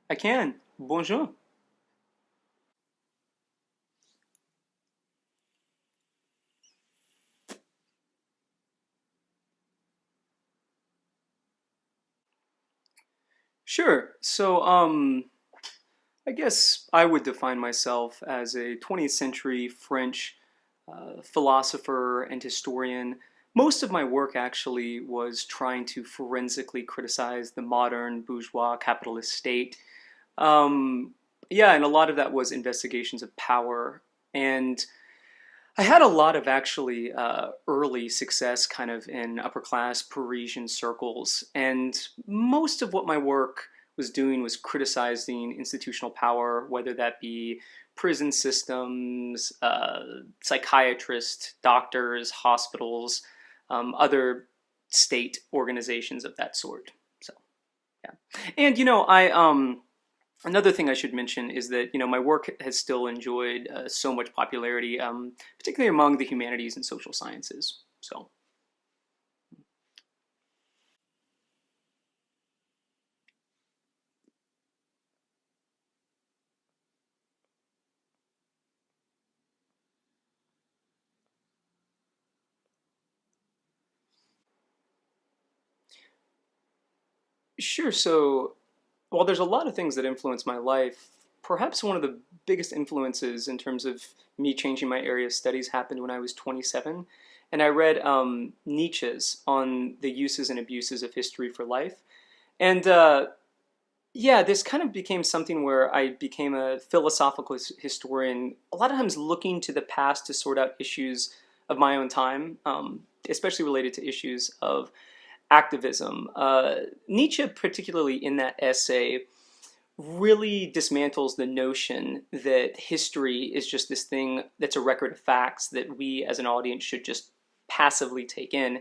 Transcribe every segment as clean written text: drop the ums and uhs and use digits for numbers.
I can. Bonjour. Sure. I guess I would define myself as a 20th century French philosopher and historian. Most of my work actually was trying to forensically criticize the modern bourgeois capitalist state. Um, yeah, and a lot of that was investigations of power. And I had a lot of actually early success kind of in upper class Parisian circles. And most of what my work was doing was criticizing institutional power, whether that be prison systems, psychiatrists, doctors, hospitals, other state organizations of that sort. So, yeah. And, another thing I should mention is that my work has still enjoyed so much popularity, particularly among the humanities and social sciences. So sure. So while there's a lot of things that influence my life, perhaps one of the biggest influences in terms of me changing my area of studies happened when I was 27, and I read Nietzsche's on the uses and abuses of history for life, and yeah, this kind of became something where I became a philosophical historian, a lot of times looking to the past to sort out issues of my own time, especially related to issues of activism. Nietzsche, particularly in that essay, really dismantles the notion that history is just this thing that's a record of facts that we as an audience should just passively take in.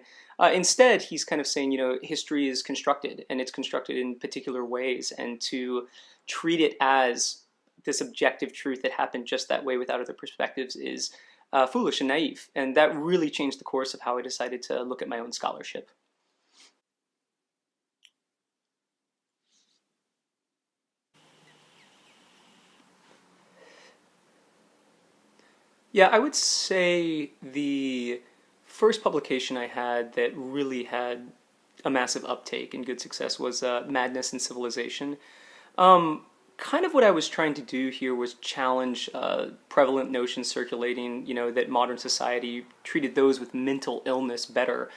Instead, he's kind of saying, history is constructed and it's constructed in particular ways, and to treat it as this objective truth that happened just that way without other perspectives is foolish and naive. And that really changed the course of how I decided to look at my own scholarship. Yeah, I would say the first publication I had that really had a massive uptake and good success was Madness and Civilization. Um, Kind of what I was trying to do here was challenge prevalent notions circulating, that modern society treated those with mental illness better.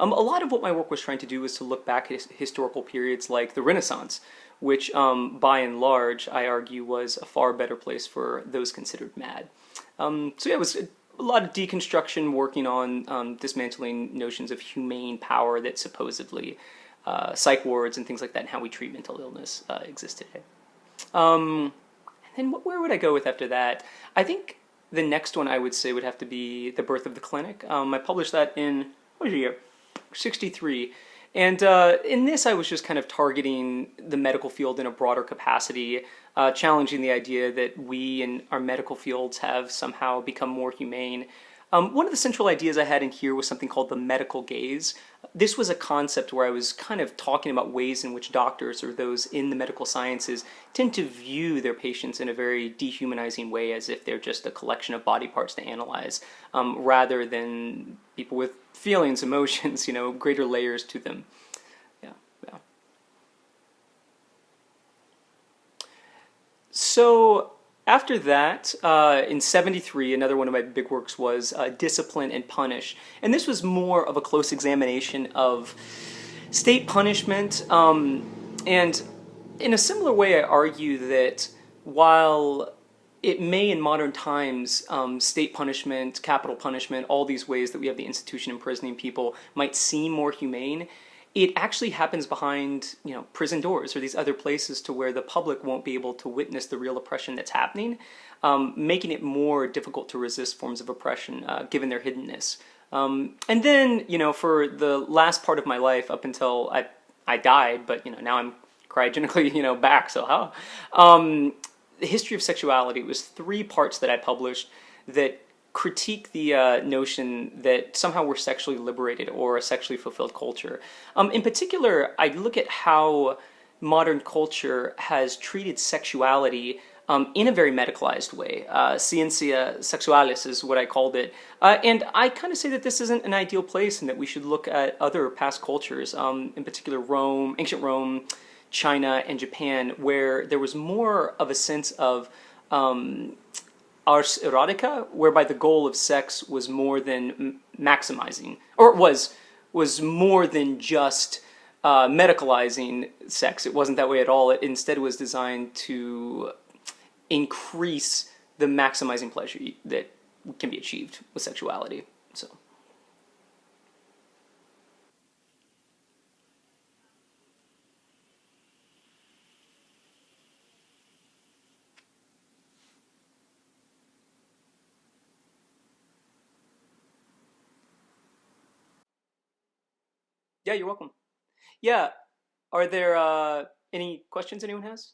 A lot of what my work was trying to do was to look back at historical periods like the Renaissance, which, by and large, I argue was a far better place for those considered mad. So yeah, it was a lot of deconstruction, working on dismantling notions of humane power that supposedly psych wards and things like that, and how we treat mental illness exist today. Um, and then where would I go with after that? I think the next one I would say would have to be The Birth of the Clinic. I published that in, what was the year? 63. And in this, I was just kind of targeting the medical field in a broader capacity, challenging the idea that we in our medical fields have somehow become more humane. One of the central ideas I had in here was something called the medical gaze. This was a concept where I was kind of talking about ways in which doctors or those in the medical sciences tend to view their patients in a very dehumanizing way, as if they're just a collection of body parts to analyze, rather than people with feelings, emotions, greater layers to them. Yeah, yeah. So after that, in 73, another one of my big works was Discipline and Punish. And this was more of a close examination of state punishment. And in a similar way, I argue that while it may in modern times, state punishment, capital punishment, all these ways that we have the institution imprisoning people might seem more humane, it actually happens behind, prison doors or these other places to where the public won't be able to witness the real oppression that's happening, making it more difficult to resist forms of oppression given their hiddenness. And then, for the last part of my life up until I died, but now I'm cryogenically, back. So how? The history of sexuality was three parts that I published that critique the notion that somehow we're sexually liberated or a sexually fulfilled culture. In particular, I look at how modern culture has treated sexuality in a very medicalized way. Ciencia sexualis is what I called it. And I kind of say that this isn't an ideal place and that we should look at other past cultures, in particular Rome, ancient Rome, China, and Japan, where there was more of a sense of ars erotica, whereby the goal of sex was more than maximizing, or was more than just medicalizing sex. It wasn't that way at all. It instead was designed to increase the maximizing pleasure that can be achieved with sexuality. So, yeah, you're welcome. Yeah, are there any questions anyone has?